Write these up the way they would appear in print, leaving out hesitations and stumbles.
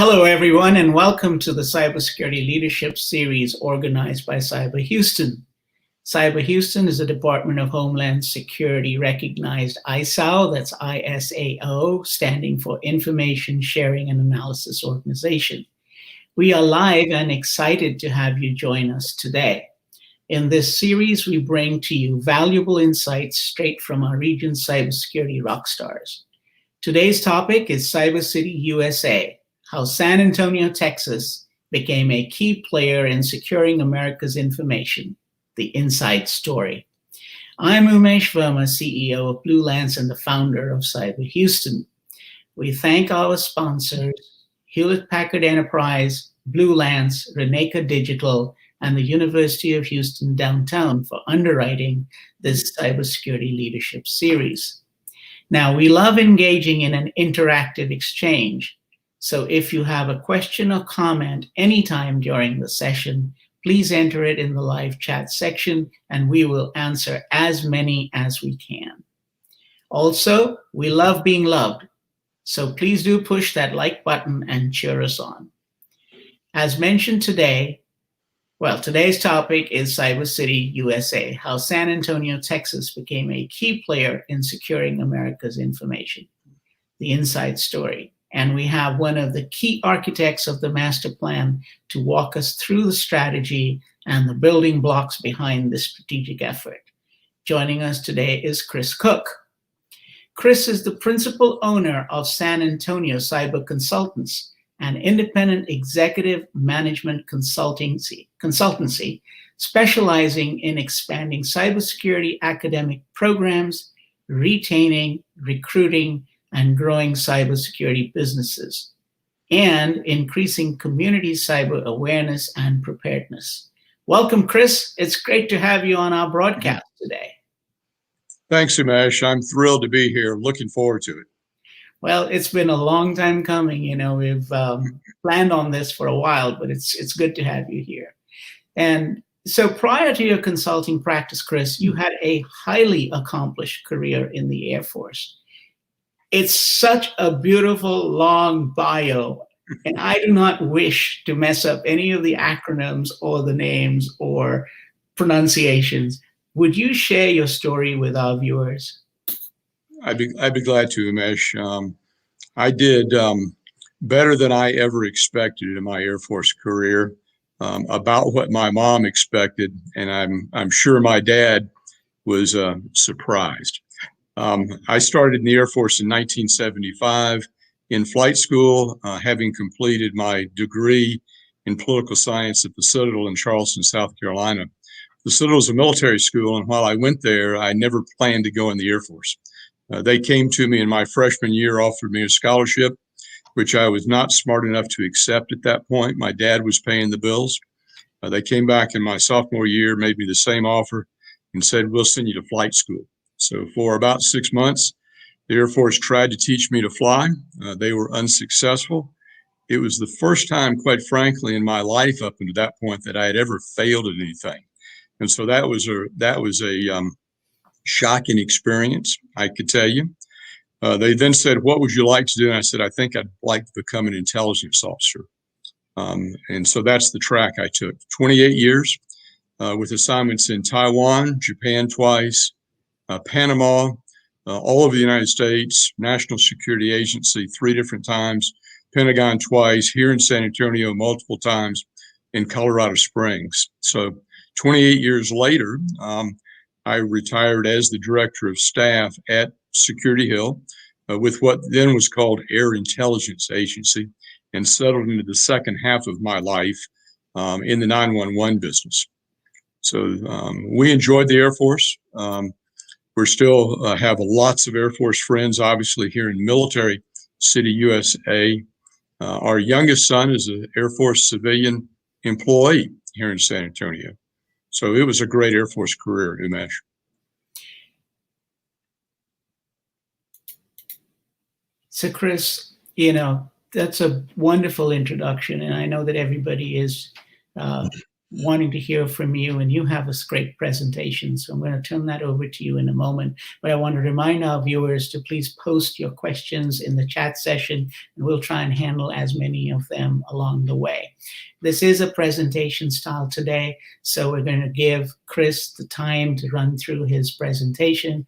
Hello, everyone, and welcome to the Cybersecurity Leadership Series organized by CyberHouston. CyberHouston is a Department of Homeland Security recognized ISAO, that's ISAO, standing for Information Sharing and Analysis Organization. We are live and excited to have you join us today. In this series, we bring to you valuable insights straight from our region's cybersecurity rock stars. Today's topic is Cyber City, USA, how San Antonio, Texas became a key player in securing America's information, the inside story. I'm Umesh, Verma, CEO of Blue Lance and the founder of CyberHouston. We thank our sponsors, Hewlett-Packard Enterprise, Blue Lance, Reneka Digital, and the University of Houston Downtown for underwriting this Cybersecurity Leadership Series. Now, we love engaging in an interactive exchange. So if you have a question or comment anytime during the session, please enter it in the live chat section and we will answer as many as we can. Also, we love being loved. So please do push that like button and cheer us on. As mentioned today, today's topic is Cyber City, USA, how San Antonio, Texas became a key player in securing America's information, the inside story. And we have one of the key architects of the master plan to walk us through the strategy and the building blocks behind this strategic effort. Joining us today is Chris Cook. Chris is the principal owner of San Antonio Cyber Consultants, an independent executive management consultancy specializing in expanding cybersecurity academic programs, retaining, recruiting, and growing cybersecurity businesses, and increasing community cyber awareness and preparedness. Welcome, Chris. It's great to have you on our broadcast today. Thanks, Umesh. I'm thrilled to be here. Looking forward to it. Well, it's been a long time coming. You know, we've planned on this for a while, but it's good to have you here. And so prior to your consulting practice, Chris, you had a highly accomplished career in the Air Force. It's such a beautiful, long bio, and I do not wish to mess up any of the acronyms or the names or pronunciations. Would you share your story with our viewers? I'd be glad to, Umesh. I did better than I ever expected in my Air Force career, about what my mom expected, and I'm sure my dad was surprised. I started in the Air Force in 1975 in flight school, having completed my degree in political science at the Citadel in Charleston, South Carolina. The Citadel is a military school, and while I went there, I never planned to go in the Air Force. They came to me in my freshman year, offered me a scholarship, which I was not smart enough to accept at that point. My dad was paying the bills. They came back in my sophomore year, made me the same offer, and said, "We'll send you to flight school." So for about 6 months, the Air Force tried to teach me to fly. They were unsuccessful. It was the first time, quite frankly, in my life up until that point that I had ever failed at anything. And so that was a shocking experience, I could tell you. They then said, "What would you like to do?" And I said, "I think I'd like to become an intelligence officer." And so that's the track I took. 28 years with assignments in Taiwan, Japan twice, Panama, all over the United States, National Security Agency 3 different times, Pentagon twice, here in San Antonio multiple times, in Colorado Springs. So 28 years later, I retired as the director of staff at Security Hill with what then was called Air Intelligence Agency, and settled into the second half of my life in the 911 business. So we enjoyed the Air Force. We still have lots of Air Force friends, obviously, here in Military City, USA. Our youngest son is an Air Force civilian employee here in San Antonio. So it was a great Air Force career, Umesh. So Chris, that's a wonderful introduction. And I know that everybody is wanting to hear from you, and you have a great presentation. So I'm going to turn that over to you in a moment. But I want to remind our viewers to please post your questions in the chat session, and we'll try and handle as many of them along the way. This is a presentation style today, so we're going to give Chris the time to run through his presentation.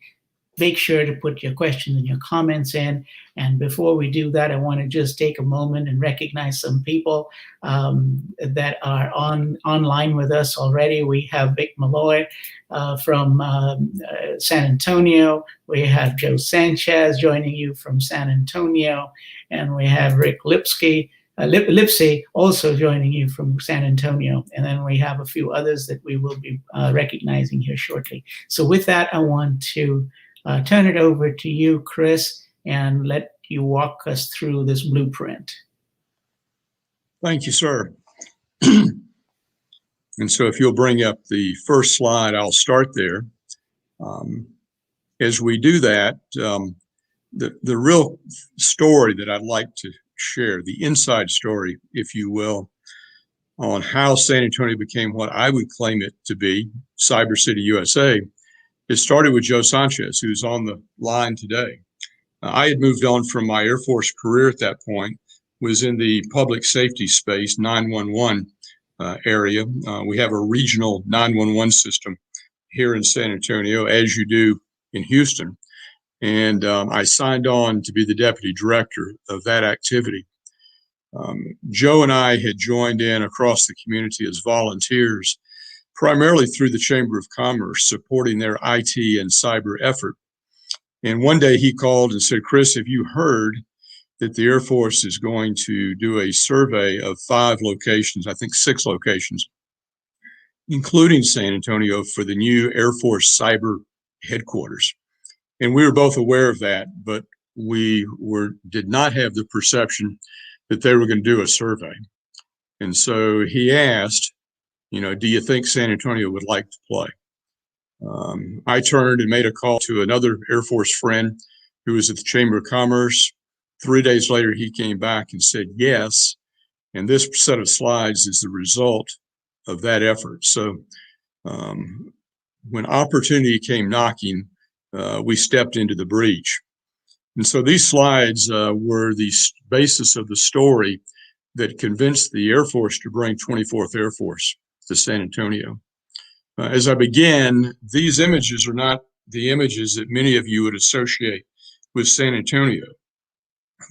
Make sure to put your questions and your comments in. And before we do that, I want to just take a moment and recognize some people that are online with us already. We have Vic Malloy from San Antonio. We have Joe Sanchez joining you from San Antonio. And we have Rick Lipsky also joining you from San Antonio. And then we have a few others that we will be recognizing here shortly. So with that, I want to turn it over to you, Chris, and let you walk us through this blueprint. Thank you, sir. And so if you'll bring up the first slide, I'll start there. As we do that, the real story that I'd like to share, the inside story, if you will, on how San Antonio became what I would claim it to be, Cyber City, USA, it started with Joe Sanchez, who's on the line today. I had moved on from my Air Force career at that point, was in the public safety space, 911 area. We have a regional 911 system here in San Antonio, as you do in Houston. And I signed on to be the deputy director of that activity. Joe and I had joined in across the community as volunteers, primarily through the Chamber of Commerce, supporting their IT and cyber effort. And one day he called and said, Chris, have you heard that the Air Force is going to do a survey of 5 locations, I think 6 locations, including San Antonio, for the new Air Force cyber headquarters? And we were both aware of that, but we did not have the perception that they were going to do a survey. And so he asked, do you think San Antonio would like to play? I turned and made a call to another Air Force friend who was at the Chamber of Commerce. 3 days later, he came back and said yes. And this set of slides is the result of that effort. So when opportunity came knocking, we stepped into the breach. And so these slides were the basis of the story that convinced the Air Force to bring 24th Air Force to San Antonio. As I began, these images are not the images that many of you would associate with San Antonio,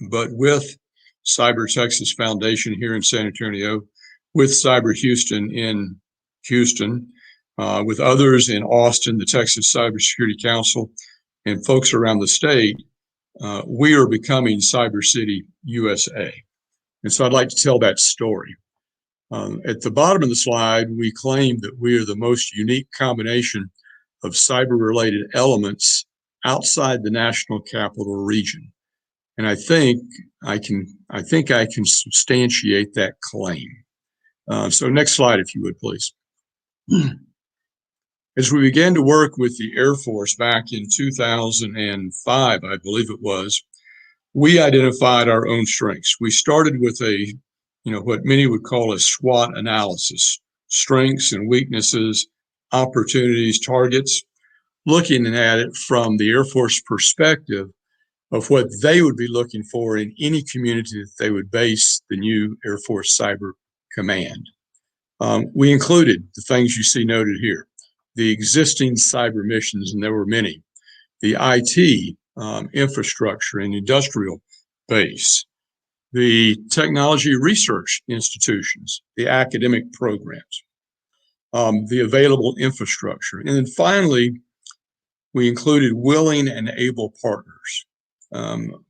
but with Cyber Texas Foundation here in San Antonio, with CyberHouston in Houston, with others in Austin, the Texas Cybersecurity Council, and folks around the state, we are becoming Cyber City, USA. And so I'd like to tell that story. At the bottom of the slide, we claim that we are the most unique combination of cyber-related elements outside the national capital region. And I think I can substantiate that claim. So next slide, if you would, please. As we began to work with the Air Force back in 2005, I believe it was, we identified our own strengths. We started with what many would call a SWOT analysis, strengths and weaknesses, opportunities, targets, looking at it from the Air Force perspective of what they would be looking for in any community that they would base the new Air Force Cyber Command. We included the things you see noted here, the existing cyber missions, and there were many, the IT infrastructure and industrial base, the technology research institutions, the academic programs, the available infrastructure. And then finally, we included willing and able partners.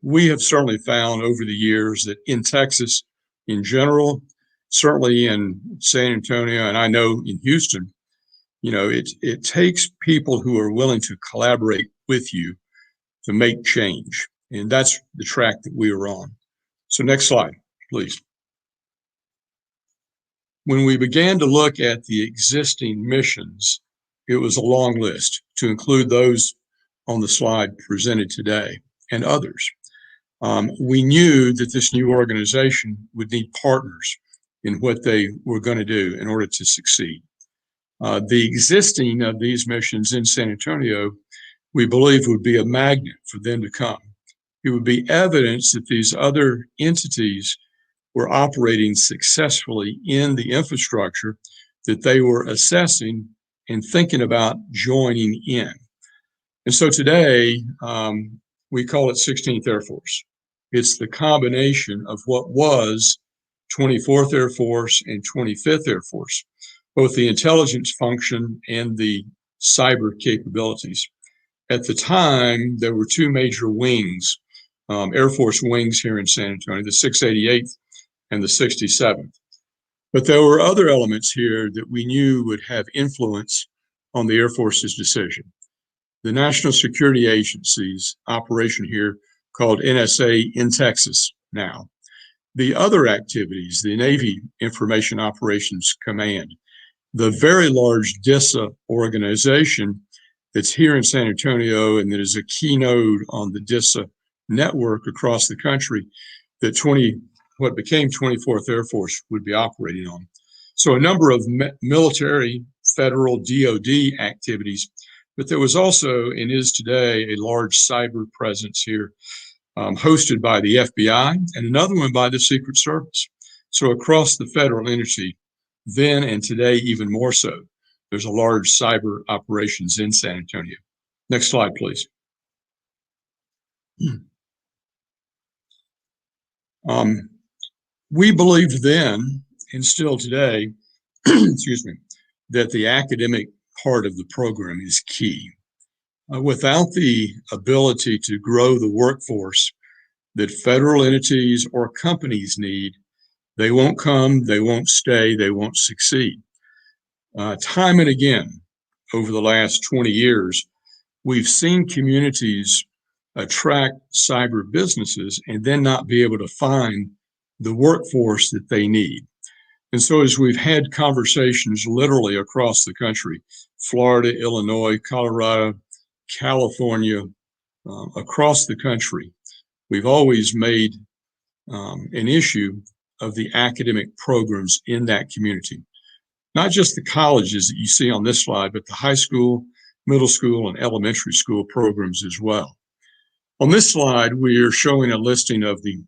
We have certainly found over the years that in Texas in general, certainly in San Antonio, and I know in Houston, it takes people who are willing to collaborate with you to make change. And that's the track that we are on. So next slide, please. When we began to look at the existing missions, it was a long list to include those on the slide presented today and others. We knew that this new organization would need partners in what they were going to do in order to succeed. The existing of these missions in San Antonio, we believe, would be a magnet for them to come. It would be evidence that these other entities were operating successfully in the infrastructure that they were assessing and thinking about joining in. And so today, we call it 16th Air Force. It's the combination of what was 24th Air Force and 25th Air Force, both the intelligence function and the cyber capabilities. At the time, there were two major wings, Air Force wings here in San Antonio, the 688th and the 67th. But there were other elements here that we knew would have influence on the Air Force's decision. The National Security Agency's operation here, called NSA in Texas now. The other activities, the Navy Information Operations Command, the very large DISA organization that's here in San Antonio and that is a key node on the DISA network across the country that what became 24th Air Force would be operating on. So a number of military, federal, DoD activities, but there was also, and is today, a large cyber presence here, hosted by the FBI and another one by the Secret Service. So across the federal entity, then and today even more so, there's a large cyber operations in San Antonio. Next slide, please. We believed then, and still today, excuse me, that the academic part of the program is key. Without the ability to grow the workforce that federal entities or companies need, they won't come, they won't stay, they won't succeed. Time and again, over the last 20 years, we've seen communities attract cyber businesses and then not be able to find the workforce that they need. And so as we've had conversations literally across the country, Florida, Illinois, Colorado, California, across the country, we've always made an issue of the academic programs in that community. Not just the colleges that you see on this slide, but the high school, middle school, and elementary school programs as well. On this slide, we are showing a listing of the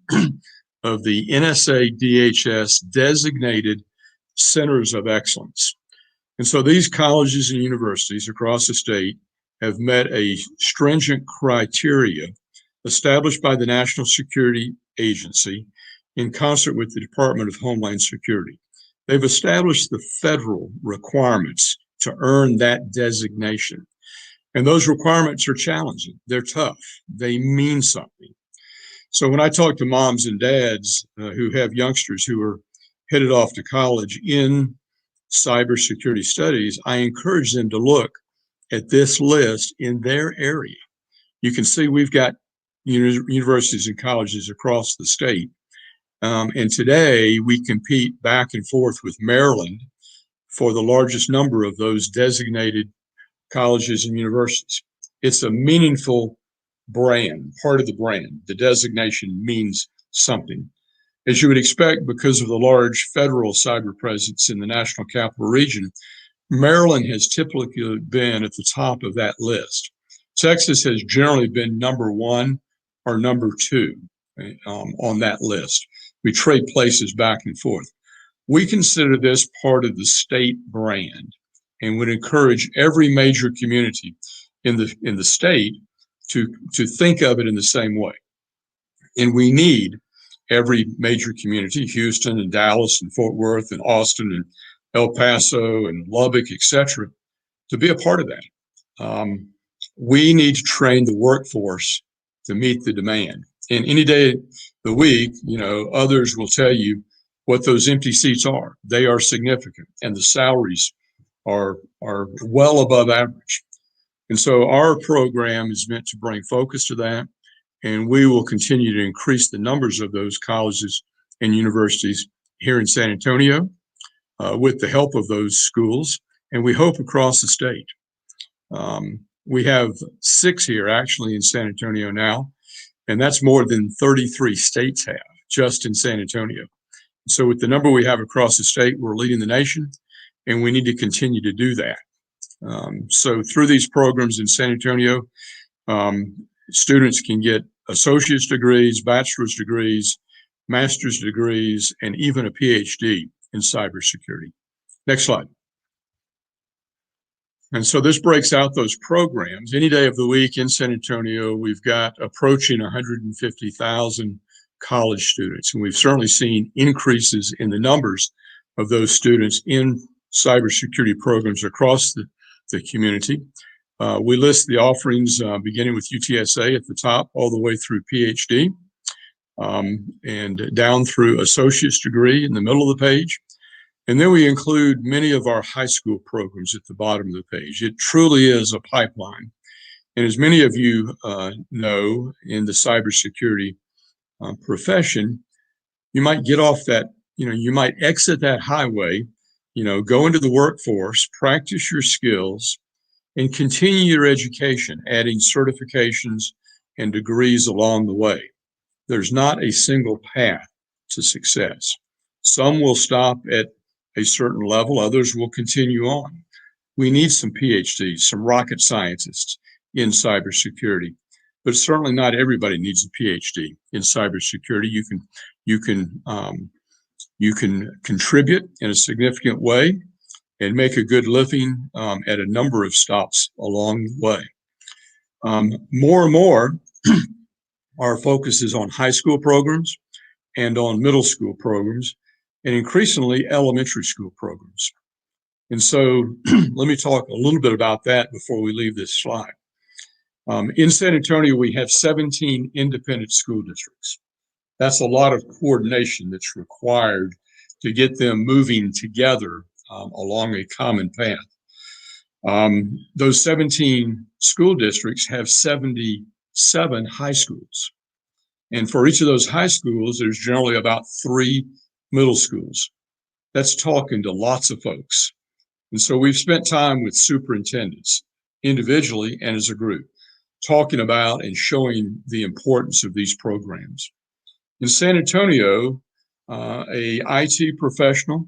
NSA DHS designated centers of excellence. And so these colleges and universities across the state have met a stringent criteria established by the National Security Agency in concert with the Department of Homeland Security. They've established the federal requirements to earn that designation. And those requirements are challenging. They're tough. They mean something. So when I talk to moms and dads who have youngsters who are headed off to college in cybersecurity studies, I encourage them to look at this list in their area. You can see we've got universities and colleges across the state. And today we compete back and forth with Maryland for the largest number of those designated colleges and universities. It's a meaningful brand, part of the brand. The designation means something. As you would expect, because of the large federal cyber presence in the National Capital Region, Maryland has typically been at the top of that list. Texas has generally been number one or number two on that list. We trade places back and forth. We consider this part of the state brand and would encourage every major community in the state to think of it in the same way. And we need every major community, Houston and Dallas and Fort Worth and Austin and El Paso and Lubbock, etc., to be a part of that. We need to train the workforce to meet the demand. And any day of the week, others will tell you what those empty seats are. They are significant, and the salaries are well above average. And so our program is meant to bring focus to that, and we will continue to increase the numbers of those colleges and universities here in San Antonio with the help of those schools, and we hope across the state. We have 6 here actually in San Antonio now, and that's more than 33 states have just in San Antonio. So with the number we have across the state, we're leading the nation, and we need to continue to do that. So through these programs in San Antonio, students can get associate's degrees, bachelor's degrees, master's degrees, and even a PhD in cybersecurity. Next slide. And so this breaks out those programs. Any day of the week in San Antonio, we've got approaching 150,000 college students, and we've certainly seen increases in the numbers of those students in cybersecurity programs across the community. We list the offerings beginning with UTSA at the top, all the way through PhD, and down through associate's degree in the middle of the page. And then we include many of our high school programs at the bottom of the page. It truly is a pipeline. And as many of you know, in the cybersecurity profession, you might get off that, you might exit that highway, go into the workforce, practice your skills, and continue your education, adding certifications and degrees along the way. There's not a single path to success. Some will stop at a certain level, others will continue on. We need some PhDs, some rocket scientists in cybersecurity, but certainly not everybody needs a PhD in cybersecurity. You can contribute in a significant way and make a good living at a number of stops along the way. More and more, our focus is on high school programs and on middle school programs, and increasingly elementary school programs. And so let me talk a little bit about that before we leave this slide. In San Antonio, we have 17 independent school districts. That's a lot of coordination that's required to get them moving together along a common path. Those 17 school districts have 77 high schools. And for each of those high schools, there's generally about 3 middle schools. That's talking to lots of folks. And so we've spent time with superintendents individually and as a group, talking about and showing the importance of these programs. In San Antonio, a IT professional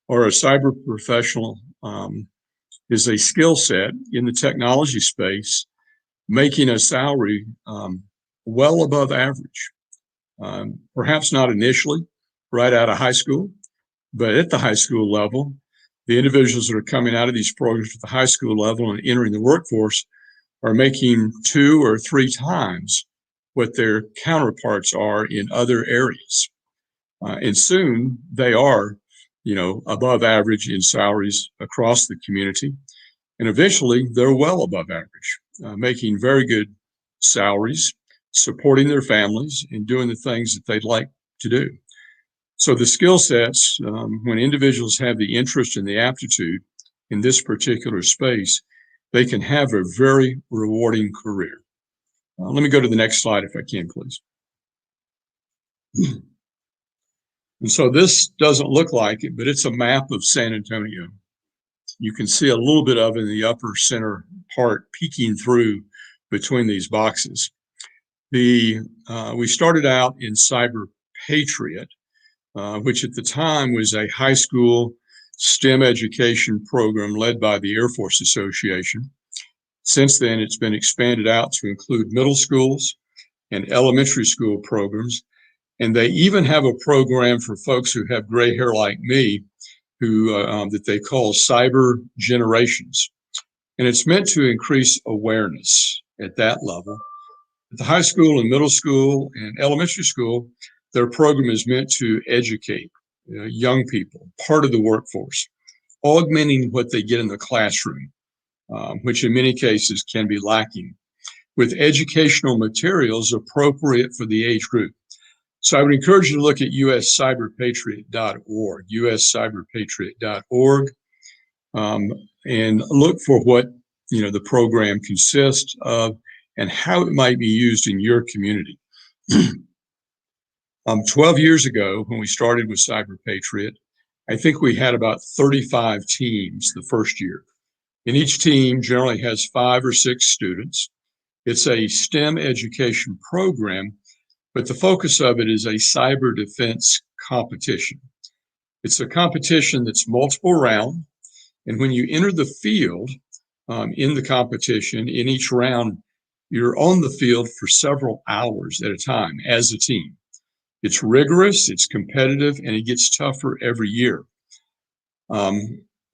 or a cyber professional is a skill set in the technology space, making a salary well above average. Perhaps not initially, right out of high school, but at the high school level, the individuals that are coming out of these programs at the high school level and entering the workforce are making 2 or 3 times what their counterparts are in other areas. And soon they are, above average in salaries across the community. And eventually they're well above average, making very good salaries, supporting their families and doing the things that they'd like to do. So the skill sets, when individuals have the interest and the aptitude in this particular space, they can have a very rewarding career. Let me go to the next slide if I can, please. And so this doesn't look like it, but it's a map of San Antonio. You can see a little bit of it in the upper center part peeking through between these boxes. We started out in Cyber Patriot, which at the time was a high school STEM education program led by the Air Force Association. Since then, it's been expanded out to include middle schools and elementary school programs. And they even have a program for folks who have gray hair like me, who that they call Cyber Generations. And it's meant to increase awareness at that level. At the high school and middle school and elementary school, their program is meant to educate young people, part of the workforce, augmenting what they get in the classroom, which in many cases can be lacking, with educational materials appropriate for the age group. So I would encourage you to look at uscyberpatriot.org, uscyberpatriot.org, and look for what the program consists of and how it might be used in your community. 12 years ago, when we started with Cyber Patriot, I think we had about 35 teams the first year. And each team generally has 5 or 6 students. It's a STEM education program, but the focus of it is a cyber defense competition. It's a competition that's multiple round. And when you enter the field in the competition, in each round, you're on the field for several hours at a time as a team. It's rigorous, it's competitive, and it gets tougher every year. So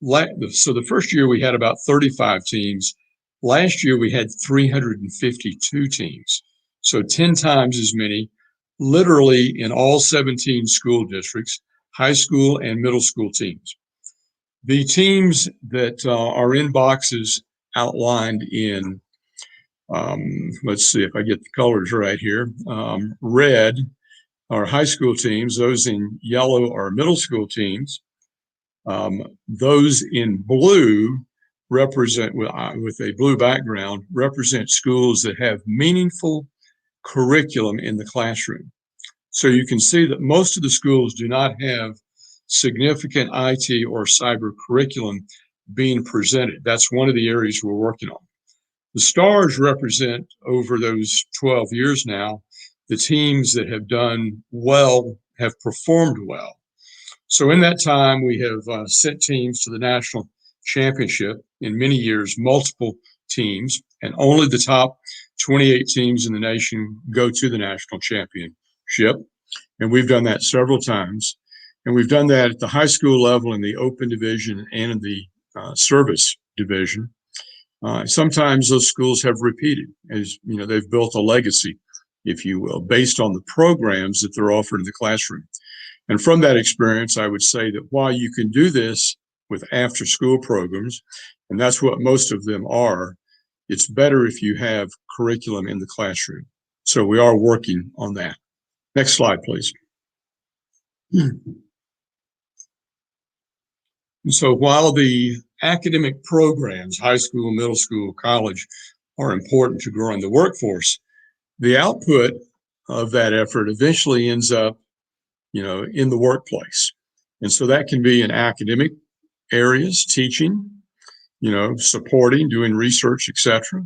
the first year we had about 35 teams. Last year we had 352 teams. So 10 times as many, literally in all 17 school districts, high school and middle school teams. The teams that are in boxes outlined in, let's see if I get the colors right here, red are high school teams, those in yellow are middle school teams. Those in blue represent, with a blue background, represent schools that have meaningful curriculum in the classroom. So you can see that most of the schools do not have significant IT or cyber curriculum being presented. That's one of the areas we're working on. The stars represent, over those 12 years now, the teams that have done well, have performed well. So in that time, we have sent teams to the national championship. In many years, multiple teams, and only the top 28 teams in the nation go to the national championship. And we've done that several times. And we've done that at the high school level, in the open division, and in the service division. Sometimes those schools have repeated, as you know, they've built a legacy, if you will, based on the programs that they're offered in the classroom. And from that experience, I would say that while you can do this with after-school programs, and that's what most of them are, it's better if you have curriculum in the classroom. So we are working on that. Next slide, please. And so while the academic programs, high school, middle school, college, are important to growing the workforce, the output of that effort eventually ends up, in the workplace. And so that can be in academic areas, teaching, supporting, doing research, etc.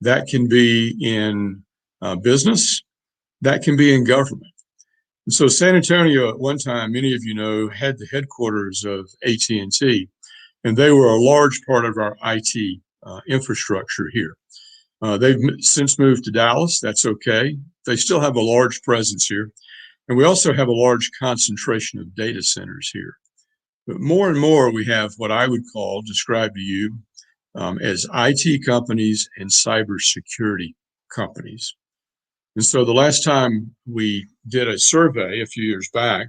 That can be in business. That can be in government. And so San Antonio, at one time, many of you know, had the headquarters of AT&T, and they were a large part of our IT infrastructure here. They've since moved to Dallas. That's okay. They still have a large presence here. And we also have a large concentration of data centers here. But more and more, we have what I would describe to you as IT companies and cybersecurity companies. And so the last time we did a survey a few years back,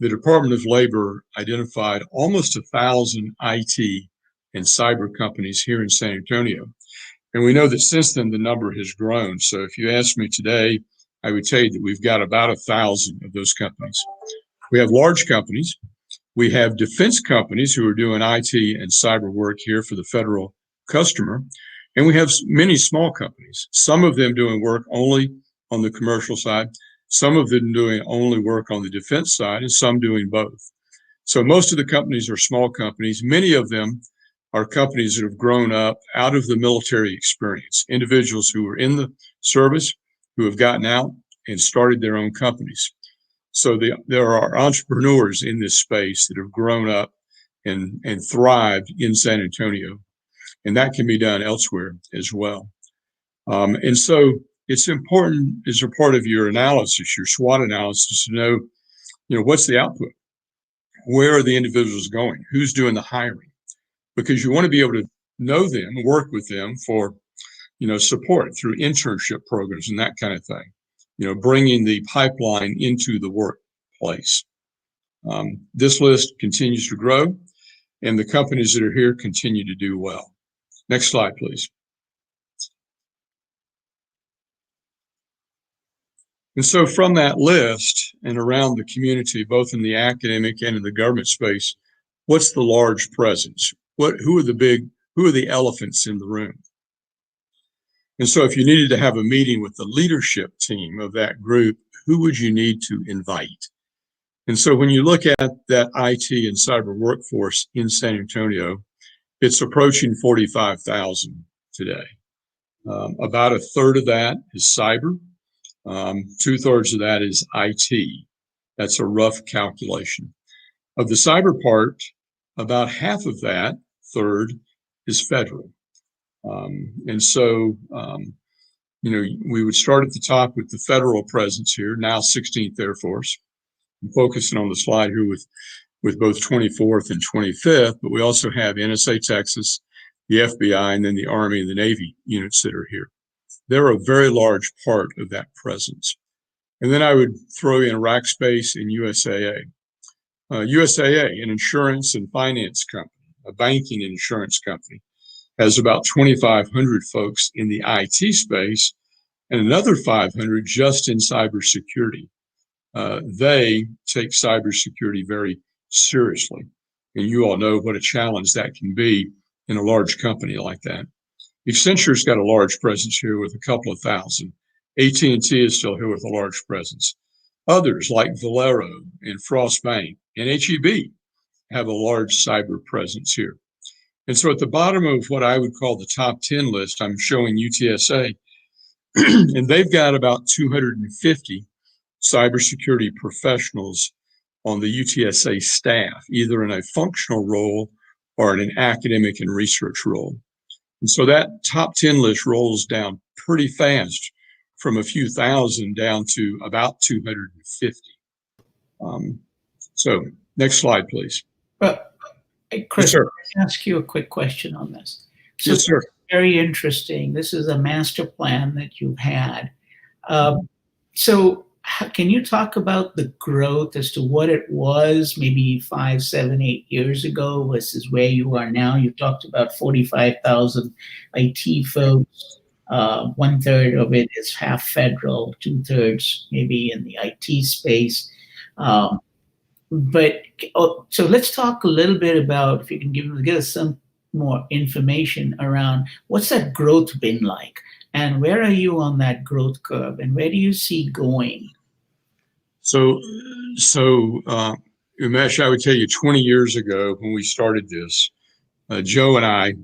the Department of Labor identified almost 1,000 IT and cyber companies here in San Antonio. And we know that since then, the number has grown. So if you ask me today, I would tell you that we've got about 1,000 of those companies. We have large companies. We have defense companies who are doing IT and cyber work here for the federal customer. And we have many small companies, some of them doing work only on the commercial side, some of them doing only work on the defense side, and some doing both. So most of the companies are small companies. Many of them are companies that have grown up out of the military experience, individuals who were in the service, who have gotten out and started their own companies. So there are entrepreneurs in this space that have grown up and thrived in San Antonio, and that can be done elsewhere as well. And so it's important as a part of your analysis, your SWOT analysis, to know, what's the output? Where are the individuals going? Who's doing the hiring? Because you want to be able to know them, work with them for, support through internship programs and that kind of thing, bringing the pipeline into the workplace. This list continues to grow, and the companies that are here continue to do well. Next slide, please. And so from that list and around the community, both in the academic and in the government space, what's the large presence? Who are the elephants in the room? And so if you needed to have a meeting with the leadership team of that group, who would you need to invite? And so when you look at that IT and cyber workforce in San Antonio, it's approaching 45,000 today. About a third of that is cyber. 2/3 of that is IT. That's a rough calculation. Of the cyber part, about half of that, third, is federal. And so, we would start at the top with the federal presence here, now 16th Air Force. I'm focusing on the slide here with both 24th and 25th, but we also have NSA Texas, the FBI, and then the Army and the Navy units that are here. They're a very large part of that presence. And then I would throw in Rackspace and USAA. USAA, an insurance and finance company, a banking and insurance company, has about 2,500 folks in the IT space and another 500 just in cybersecurity. They take cybersecurity very seriously. And you all know what a challenge that can be in a large company like that. Accenture's got a large presence here with a couple of thousand. AT&T is still here with a large presence. Others like Valero and Frost Bank and HEB have a large cyber presence here. And so at the bottom of what I would call the top 10 list, I'm showing UTSA, and they've got about 250 cybersecurity professionals on the UTSA staff, either in a functional role or in an academic and research role. And so that top 10 list rolls down pretty fast from a few thousand down to about 250. So next slide, please. Chris, yes, sir. Let me ask you a quick question on this. So yes, sir. Very interesting. This is a master plan that you've had. So can you talk about the growth as to what it was maybe 5, 7, 8 years ago versus where you are now? You talked about 45,000 IT folks. 1/3 of it is half federal, 2/3 maybe in the IT space. So let's talk a little bit about, if you can give us some more information around what's that growth been like, and where are you on that growth curve, and where do you see going? So Umesh, I would tell you 20 years ago when we started this, Joe and I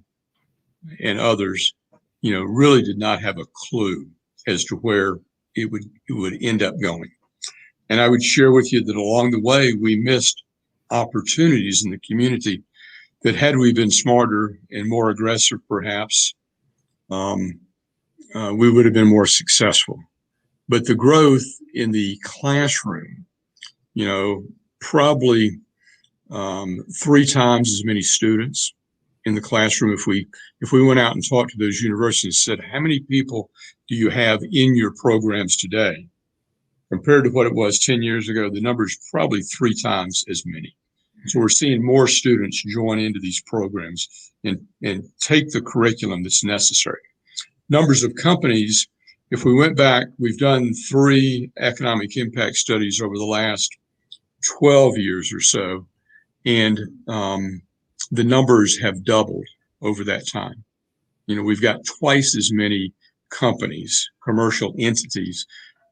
and others, really did not have a clue as to where it would end up going. And I would share with you that along the way, we missed opportunities in the community that had we been smarter and more aggressive, perhaps, we would have been more successful. But the growth in the classroom, probably 3 times as many students in the classroom. If we went out and talked to those universities and said, how many people do you have in your programs today? Compared to what it was 10 years ago, the number is probably 3 times as many. So we're seeing more students join into these programs and take the curriculum that's necessary. Numbers of companies, if we went back, we've done 3 economic impact studies over the last 12 years or so, and the numbers have doubled over that time. We've got twice as many companies, commercial entities,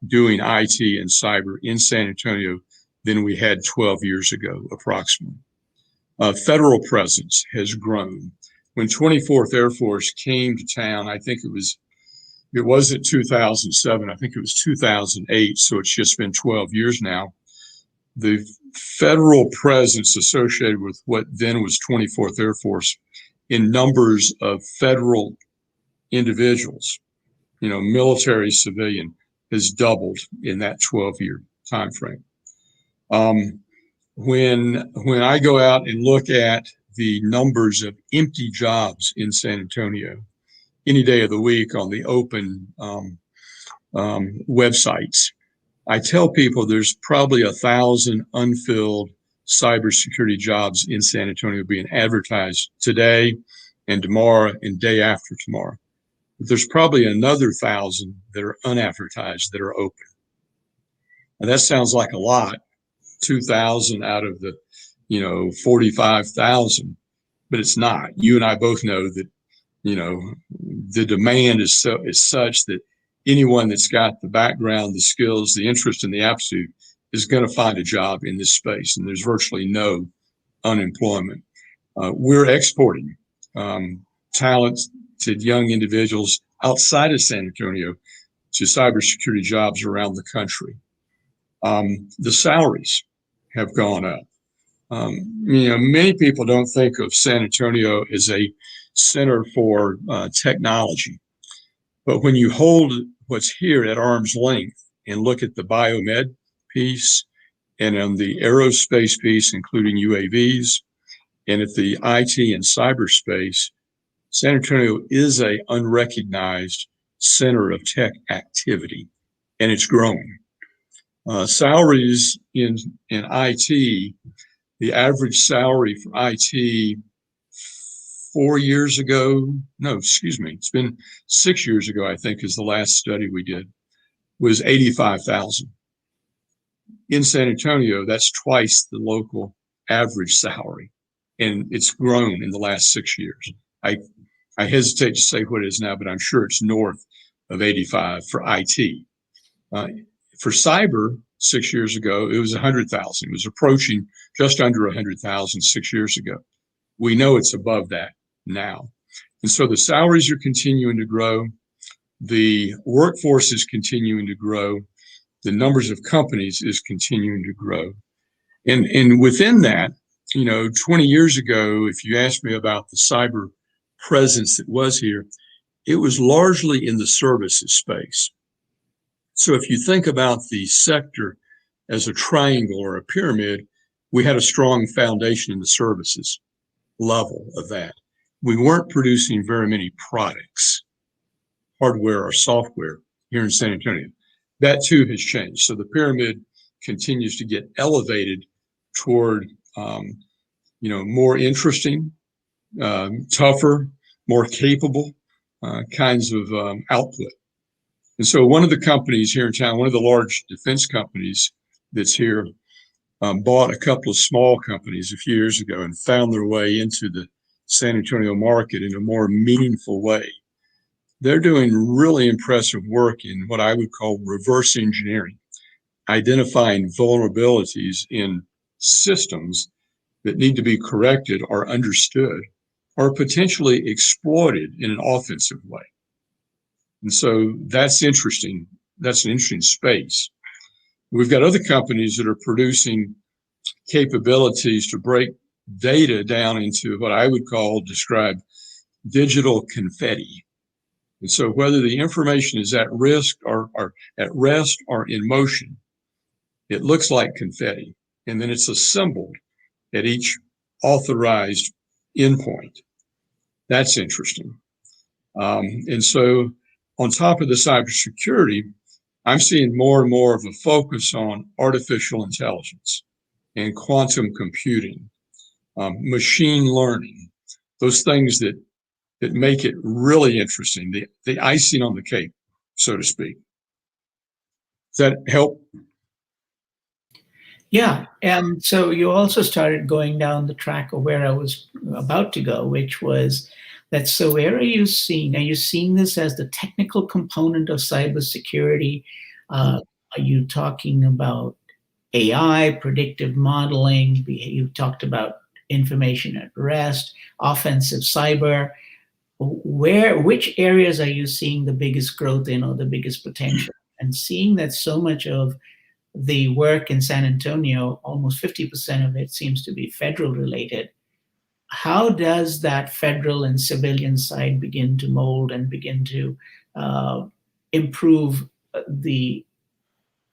doing IT and cyber in San Antonio than we had 12 years ago, approximately. Federal presence has grown. When 24th Air Force came to town, I think it wasn't 2007, I think it was 2008, so it's just been 12 years now. The federal presence associated with what then was 24th Air Force in numbers of federal individuals, military, civilian, has doubled in that 12-year time frame. When I go out and look at the numbers of empty jobs in San Antonio, any day of the week on the open websites, I tell people there's probably 1,000 unfilled cybersecurity jobs in San Antonio being advertised today and tomorrow and day after tomorrow. But there's probably another 1,000 that are unadvertised that are open. And that sounds like a lot, 2,000 out of the, 45,000, but it's not. You and I both know that, the demand is such that anyone that's got the background, the skills, the interest, and the aptitude is going to find a job in this space, and there's virtually no unemployment. We're exporting talented young individuals outside of San Antonio to cybersecurity jobs around the country. The salaries have gone up. Many people don't think of San Antonio as a center for technology, but when you hold what's here at arm's length and look at the biomed piece and on the aerospace piece, including UAVs, and at the IT and cyberspace, San Antonio is a unrecognized center of tech activity, and it's growing. Salaries in IT, the average salary for IT 4 years ago, no, excuse me, it's been 6 years ago, I think is the last study we did, was 85,000. In San Antonio, that's twice the local average salary, and it's grown in the last 6 years. I hesitate to say what it is now, but I'm sure it's north of 85 for IT. For cyber, 6 years ago, it was 100,000. It was approaching just under 100,000 6 years ago. We know it's above that now. And so the salaries are continuing to grow. The workforce is continuing to grow. The numbers of companies is continuing to grow. And within that, 20 years ago, if you asked me about the cyber presence that was here, it was largely in the services space. So if you think about the sector as a triangle or a pyramid, we had a strong foundation in the services level of that. We weren't producing very many products, hardware or software, here in San Antonio. That too has changed. So the pyramid continues to get elevated toward, more interesting, tougher, more capable kinds of output. And so one of the companies here in town, one of the large defense companies that's here, bought a couple of small companies a few years ago and found their way into the San Antonio market in a more meaningful way. They're doing really impressive work in what I would call reverse engineering, identifying vulnerabilities in systems that need to be corrected or understood or potentially exploited in an offensive way. And so that's interesting. That's an interesting space. We've got other companies that are producing capabilities to break data down into what I would describe digital confetti. And so whether the information is at risk or at rest or in motion, it looks like confetti. And then it's assembled at each authorized endpoint. That's interesting. And so on top of the cybersecurity, I'm seeing more and more of a focus on artificial intelligence and quantum computing, machine learning, those things that make it really interesting, the icing on the cake, so to speak. Does that help? Yeah, and so you also started going down the track of where I was about to go, which was that, so where are you seeing this as the technical component of cybersecurity? Are you talking about AI, predictive modeling? You talked about information at rest, offensive cyber. Which areas are you seeing the biggest growth in or the biggest potential? And seeing that so much of the work in San Antonio, almost 50% of it seems to be federal related. How does that federal and civilian side begin to mold and begin to improve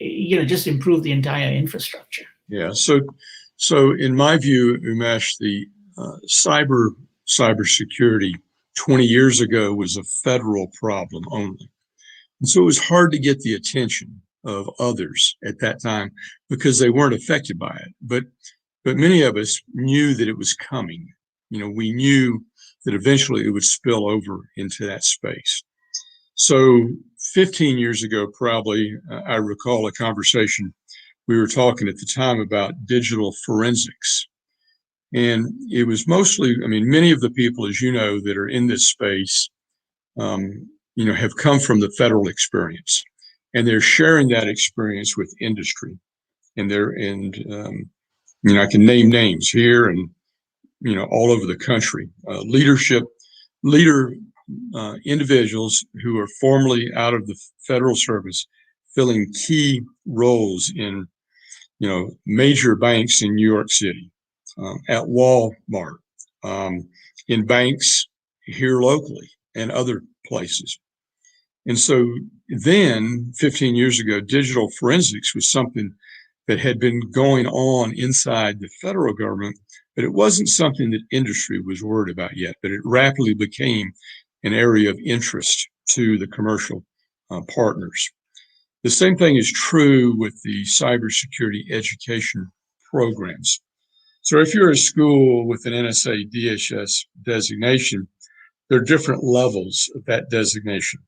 just improve the entire infrastructure? Yeah. So in my view, Umesh, the cybersecurity 20 years ago was a federal problem only. And so it was hard to get the attention of others at that time because they weren't affected by it. But many of us knew that it was coming. We knew that eventually it would spill over into that space. So 15 years ago, probably, I recall a conversation we were talking at the time about digital forensics. And it was mostly, many of the people, as you know, that are in this space, have come from the federal experience. And they're sharing that experience with industry. And I can name names here and, all over the country. Individuals who are formerly out of the federal service, filling key roles in, major banks in New York City, at Walmart, in banks here locally and other places. And so then 15 years ago, digital forensics was something that had been going on inside the federal government, but it wasn't something that industry was worried about yet, but it rapidly became an area of interest to the commercial partners. The same thing is true with the cybersecurity education programs. So if you're a school with an NSA DHS designation, there are different levels of that designation.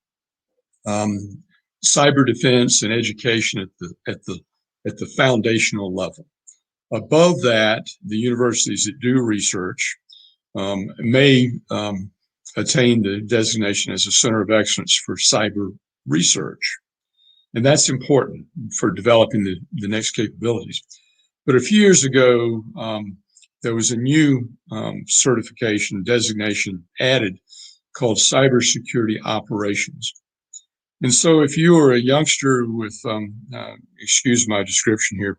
Cyber defense and education at the foundational level. Above that, the universities that do research may attain the designation as a center of excellence for cyber research. And that's important for developing the next capabilities. But a few years ago, there was a new certification designation added called Cybersecurity Operations. And so if you are a youngster with, excuse my description here,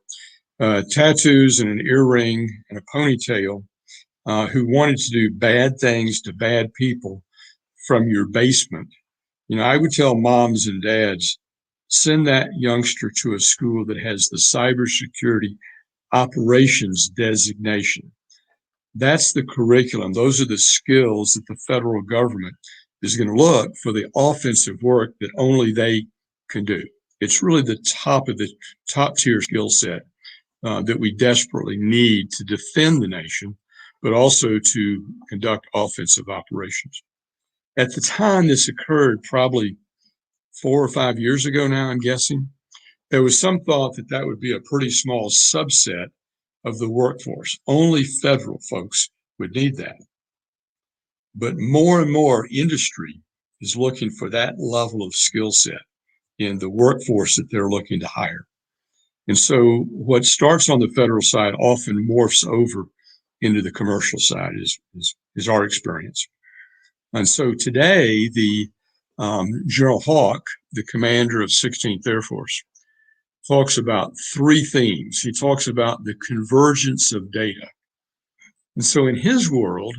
tattoos and an earring and a ponytail, who wanted to do bad things to bad people from your basement, I would tell moms and dads, send that youngster to a school that has the Cybersecurity Operations designation. That's the curriculum. Those are the skills that the federal government is going to look for, the offensive work that only they can do. It's really the top of the top tier skill set that we desperately need to defend the nation, but also to conduct offensive operations. At the time this occurred, probably 4 or 5 years ago now, I'm guessing, there was some thought that that would be a pretty small subset of the workforce. Only federal folks would need that. But more and more industry is looking for that level of skill set in the workforce that they're looking to hire. And so what starts on the federal side often morphs over into the commercial side is our experience. And so today, the General Hawk, the commander of 16th Air Force, talks about 3 themes. He talks about the convergence of data. And so in his world,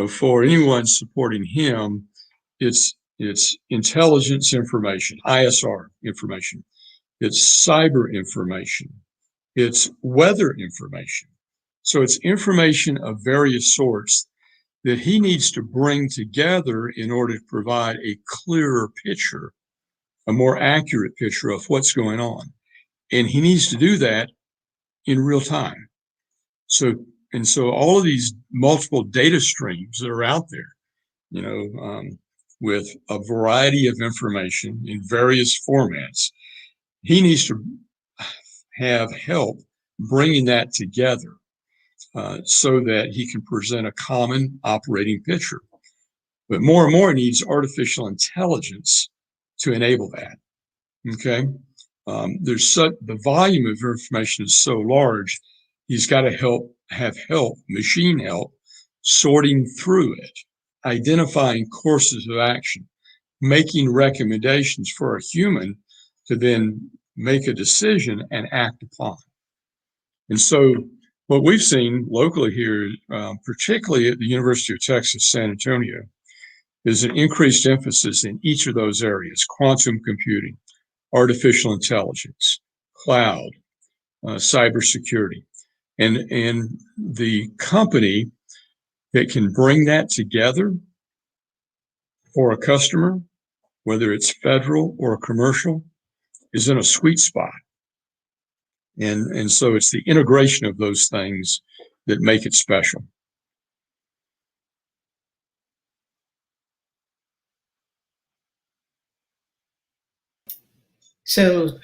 for anyone supporting him, it's intelligence information, ISR information, it's cyber information, it's weather information. So it's information of various sorts that he needs to bring together in order to provide a clearer picture, a more accurate picture of what's going on. And he needs to do that in real time. So all of these multiple data streams that are out there, with a variety of information in various formats, he needs to have help bringing that together so that he can present a common operating picture. But more and more, he needs artificial intelligence to enable that. Okay. The volume of information is so large, he's got to have help, machine help, sorting through it, identifying courses of action, making recommendations for a human to then make a decision and act upon. And so what we've seen locally here, particularly at the University of Texas, San Antonio, is an increased emphasis in each of those areas: quantum computing, artificial intelligence, cloud, cybersecurity. And the company that can bring that together for a customer, whether it's federal or commercial, is in a sweet spot. And so it's the integration of those things that make it special. So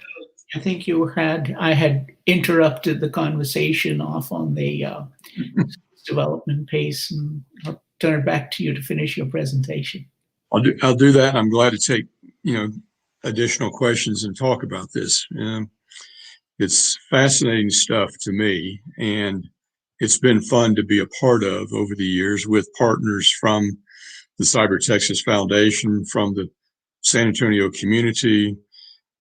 I think I had interrupted the conversation off on the development pace, and I'll turn it back to you to finish your presentation. I'll do that. I'm glad to take, additional questions and talk about this. It's fascinating stuff to me, and it's been fun to be a part of over the years with partners from the Cyber Texas Foundation, from the San Antonio community,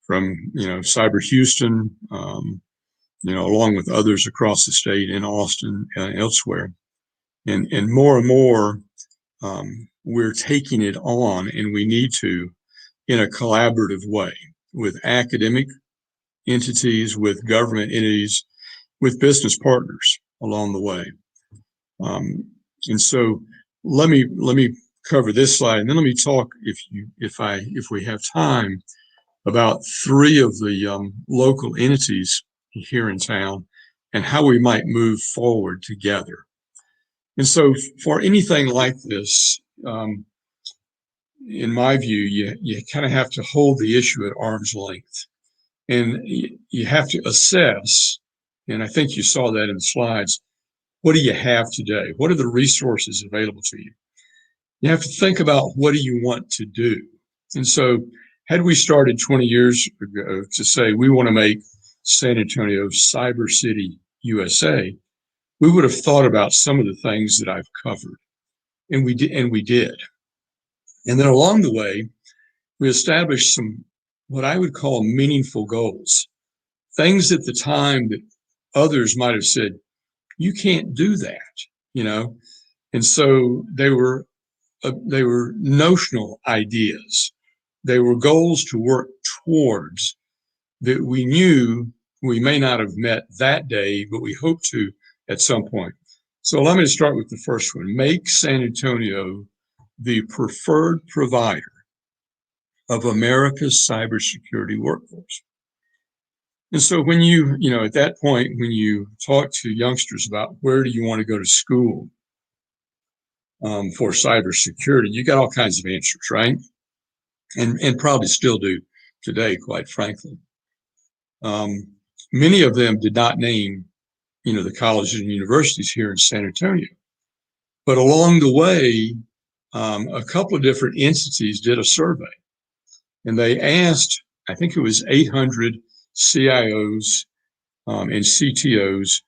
from CyberHouston, along with others across the state in Austin and elsewhere. And more, we're taking it on, and we need to, in a collaborative way with academic entities, with government entities, with business partners along the way. And so let me cover this slide, and then let me talk, if we have time, about three of the local entities here in town and how we might move forward together. And so for anything like this, in my view, you kind of have to hold the issue at arm's length, and you have to assess, and I think you saw that in the slides, what do you have today? What are the resources available to you? You have to think about, what do you want to do? And so had we started 20 years ago to say we want to make San Antonio Cyber City, USA, we would have thought about some of the things that I've covered. And we did. And then along the way, we established some, what I would call, meaningful goals. Things at the time that others might have said, you can't do that, And so they were notional ideas. They were goals to work towards that we knew we may not have met that day, but we hope to at some point. So allow me to start with the first one. Make San Antonio the preferred provider of America's cybersecurity workforce. And so when at that point, when you talk to youngsters about where do you want to go to school for cybersecurity, you got all kinds of answers, right? And probably still do today, quite frankly. Many of them did not name, the colleges and universities here in San Antonio. But along the way, a couple of different entities did a survey, and they asked, I think it was 800 CIOs and CTOs,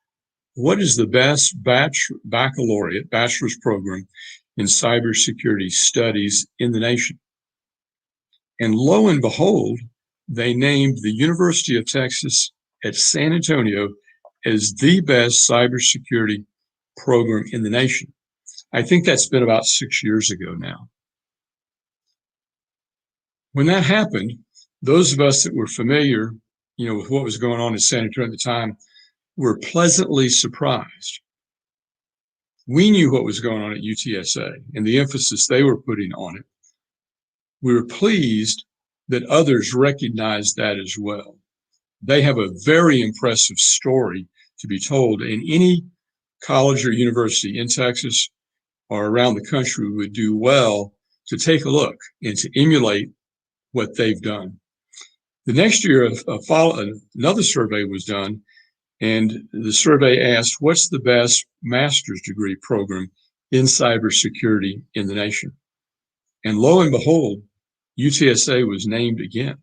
what is the best baccalaureate, bachelor's program in cybersecurity studies in the nation? And lo and behold, they named the University of Texas at San Antonio as the best cybersecurity program in the nation. I think that's been about 6 years ago now. When that happened, those of us that were familiar, with what was going on in San Antonio at the time, were pleasantly surprised. We knew what was going on at UTSA and the emphasis they were putting on it. We were pleased that others recognized that as well. They have a very impressive story to be told, and any college or university in Texas or around the country would do well to take a look and to emulate what they've done. The next year, another survey was done, and the survey asked, what's the best master's degree program in cybersecurity in the nation? And lo and behold, UTSA was named again.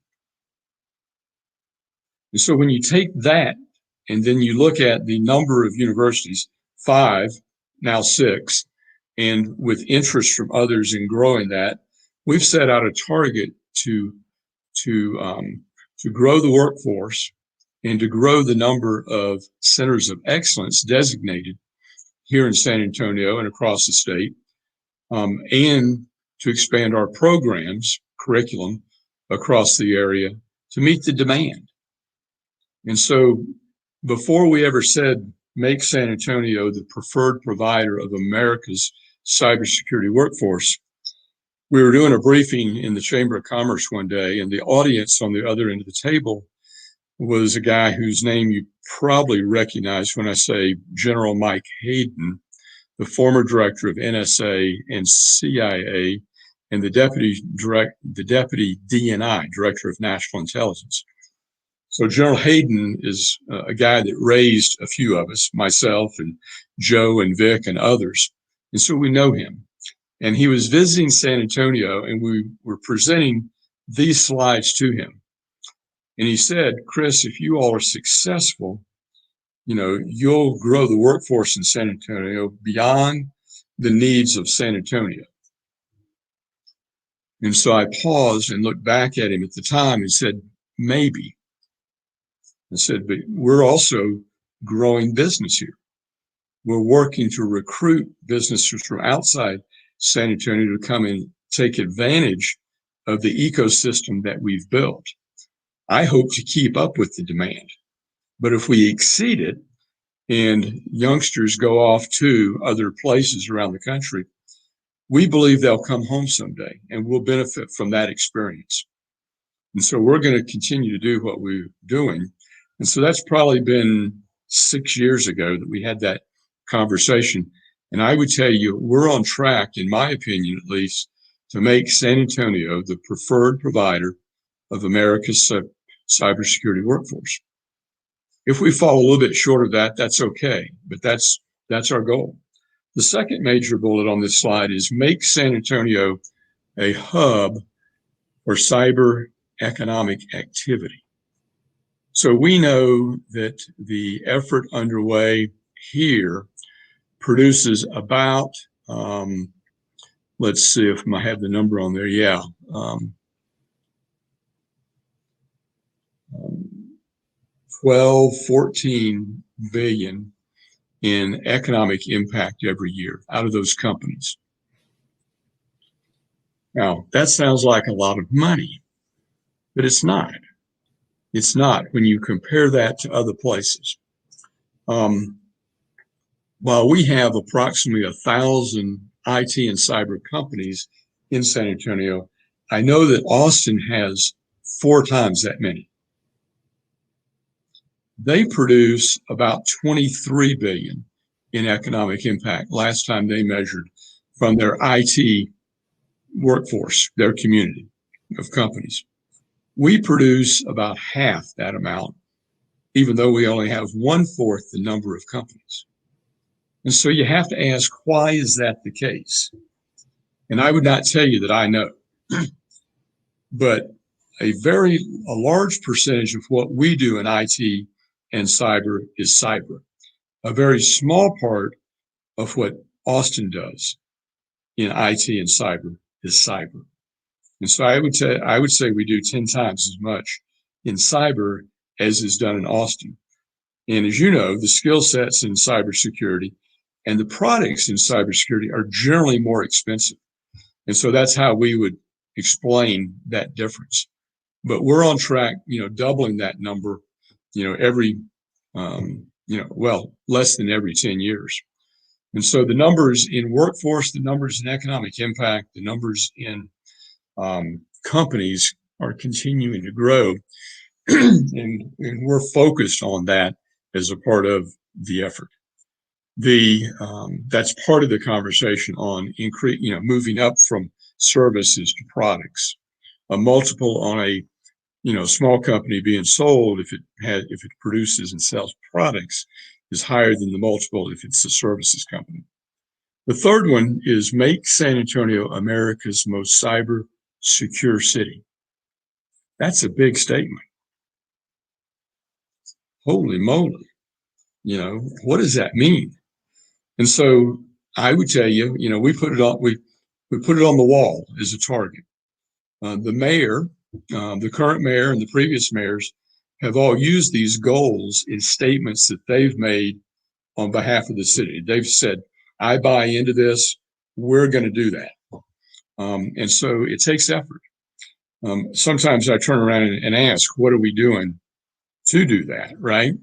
And so when you take that and then you look at the number of universities, 5, now 6, and with interest from others in growing that, we've set out a target to grow the workforce and to grow the number of centers of excellence designated here in San Antonio and across the state, and to expand our programs, curriculum across the area to meet the demand. And so before we ever said, make San Antonio the preferred provider of America's cybersecurity workforce, we were doing a briefing in the Chamber of Commerce one day, and the audience on the other end of the table was a guy whose name you probably recognize when I say General Mike Hayden, the former director of NSA and CIA, and the deputy DNI, Director of National Intelligence. So General Hayden is a guy that raised a few of us, myself and Joe and Vic and others. And so we know him. And he was visiting San Antonio, and we were presenting these slides to him. And he said, Chris, if you all are successful, you'll grow the workforce in San Antonio beyond the needs of San Antonio. And so I paused and looked back at him at the time and said, maybe. I said, but we're also growing business here. We're working to recruit businesses from outside San Antonio to come and take advantage of the ecosystem that we've built. I hope to keep up with the demand. But if we exceed it and youngsters go off to other places around the country, we believe they'll come home someday and we'll benefit from that experience. And so we're going to continue to do what we're doing. And so that's probably been 6 years ago that we had that conversation. And I would tell you, we're on track, in my opinion, at least, to make San Antonio the preferred provider of America's cybersecurity workforce. If we fall a little bit short of that, that's okay, but that's our goal. The second major bullet on this slide is make San Antonio a hub for cyber economic activity. So we know that the effort underway here produces about, let's see if I have the number on there. Yeah. 12, 14 billion in economic impact every year out of those companies. Now, that sounds like a lot of money, but it's not. It's not when you compare that to other places. While we have approximately 1,000 IT and cyber companies in San Antonio, I know that Austin has 4 times that many. They produce about 23 billion in economic impact last time they measured from their IT workforce, their community of companies. We produce about half that amount, even though we only have 1/4 the number of companies. And so you have to ask, why is that the case? And I would not tell you that I know, but a large percentage of what we do in IT and cyber is cyber. A very small part of what Austin does in IT and cyber is cyber. And so I would say we do 10 times as much in cyber as is done in Austin. And as you know, the skill sets in cybersecurity and the products in cybersecurity are generally more expensive. And so that's how we would explain that difference. But we're on track, doubling that number, every, less than every 10 years. And so the numbers in workforce, the numbers in economic impact, the numbers in companies are continuing to grow. and we're focused on that as a part of the effort. That's part of the conversation on moving up from services to products. A multiple on a small company being sold, if it produces and sells products, is higher than the multiple if it's a services company. The third one is make San Antonio America's most cyber secure city. That's a big statement. Holy moly. What does that mean? And so I would tell you, we put it on the wall as a target. The mayor, the current mayor and the previous mayors have all used these goals in statements that they've made on behalf of the city. They've said, I buy into this, we're going to do that. And so it takes effort. Sometimes I turn around and ask, what are we doing to do that, right?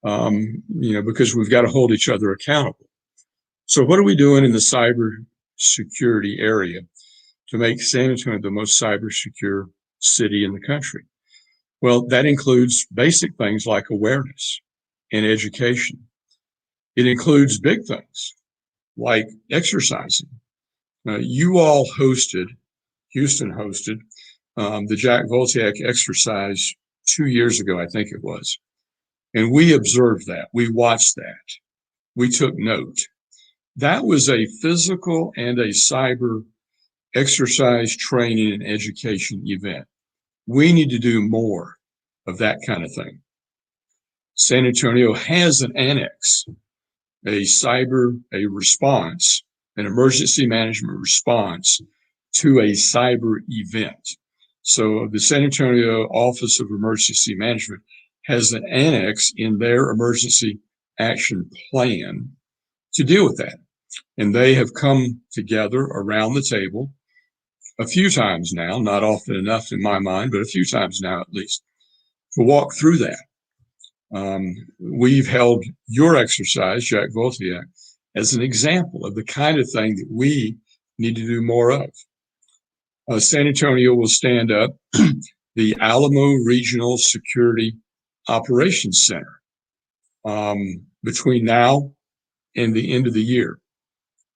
Because we've got to hold each other accountable. So what are we doing in the cyber security area to make San Antonio the most cyber secure city in the country? Well, that includes basic things like awareness and education. It includes big things like exercising. You all Houston hosted the Jack Voltiak exercise 2 years ago, I think it was. And we observed that. We watched that. We took note. That was a physical and a cyber exercise training and education event. We need to do more of that kind of thing. San Antonio has an annex, a response, an emergency management response to a cyber event. So the San Antonio Office of Emergency Management has an annex in their emergency action plan to deal with that. And they have come together around the table a few times now, not often enough in my mind, but a few times now at least, to walk through that. We've held your exercise, Jack Voltiak, as an example of the kind of thing that we need to do more of. San Antonio will stand up the Alamo Regional Security Operations Center between now and the end of the year.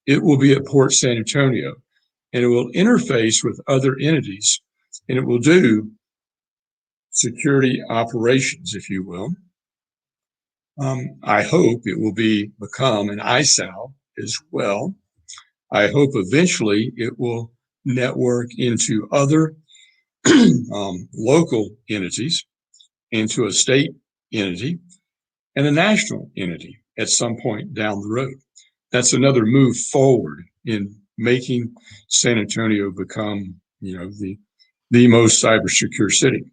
It will be at Port San Antonio, and it will interface with other entities, and it will do security operations, if you will. I hope it will become an ISAO as well. I hope eventually it will network into other local entities, into a state entity, and a national entity at some point down the road. That's another move forward in making San Antonio become, the most cyber secure city.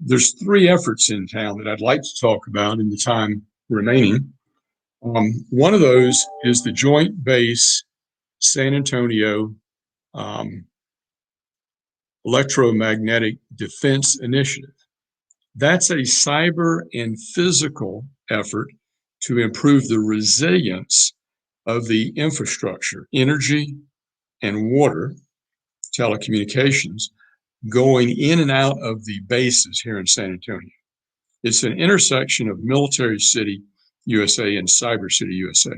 There's 3 efforts in town that I'd like to talk about in the time remaining. One of those is the Joint Base San Antonio Electromagnetic Defense Initiative. That's a cyber and physical effort to improve the resilience of the infrastructure, energy and water, telecommunications, going in and out of the bases here in San Antonio. It's an intersection of Military City, USA and Cyber City, USA.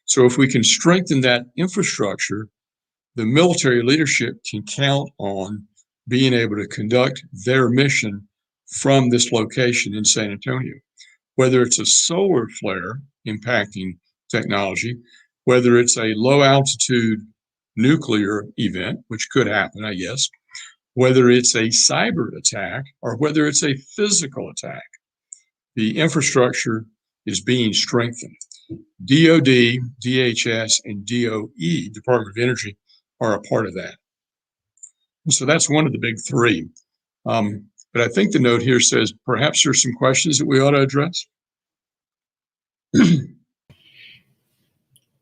So if we can strengthen that infrastructure, the military leadership can count on being able to conduct their mission from this location in San Antonio, whether it's a solar flare impacting technology, whether it's a low altitude nuclear event, which could happen, I guess, whether it's a cyber attack or whether it's a physical attack. The infrastructure is being strengthened. DOD, DHS, and DOE, Department of Energy, are a part of that. So that's one of the big 3. But I think the note here says perhaps there's some questions that we ought to address.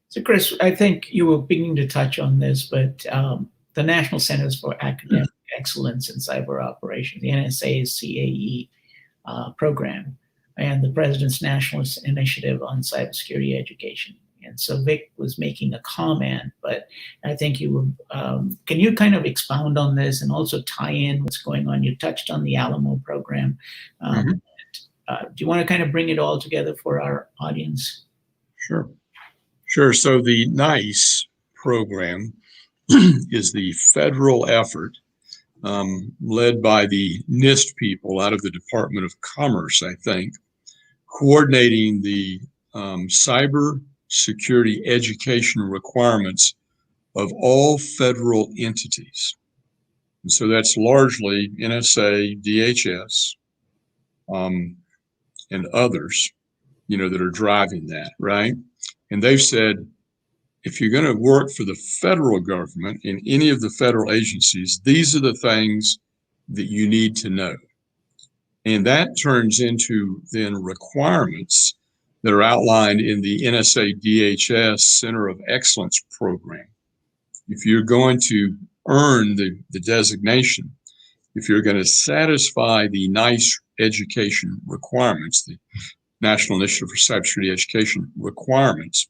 So, Chris, I think you were beginning to touch on this, but the National Centers for Academic Excellence in Cyber Operations, the NSA's CAE program, and the President's National Initiative on Cybersecurity Education. And so Vic was making a comment, but I think you were, can you kind of expound on this and also tie in what's going on? You touched on the Alamo program. Do you want to kind of bring it all together for our audience? Sure. So the NICE program is the federal effort led by the NIST people out of the Department of Commerce, I think, coordinating the cyber security education requirements of all federal entities. And so that's largely NSA, DHS, and others, that are driving that, right? And they've said, if you're going to work for the federal government in any of the federal agencies, these are the things that you need to know. And that turns into then requirements that are outlined in the NSA DHS Center of Excellence program. If you're going to earn the designation, if you're going to satisfy the NICE education requirements, the National Initiative for Cybersecurity Education requirements,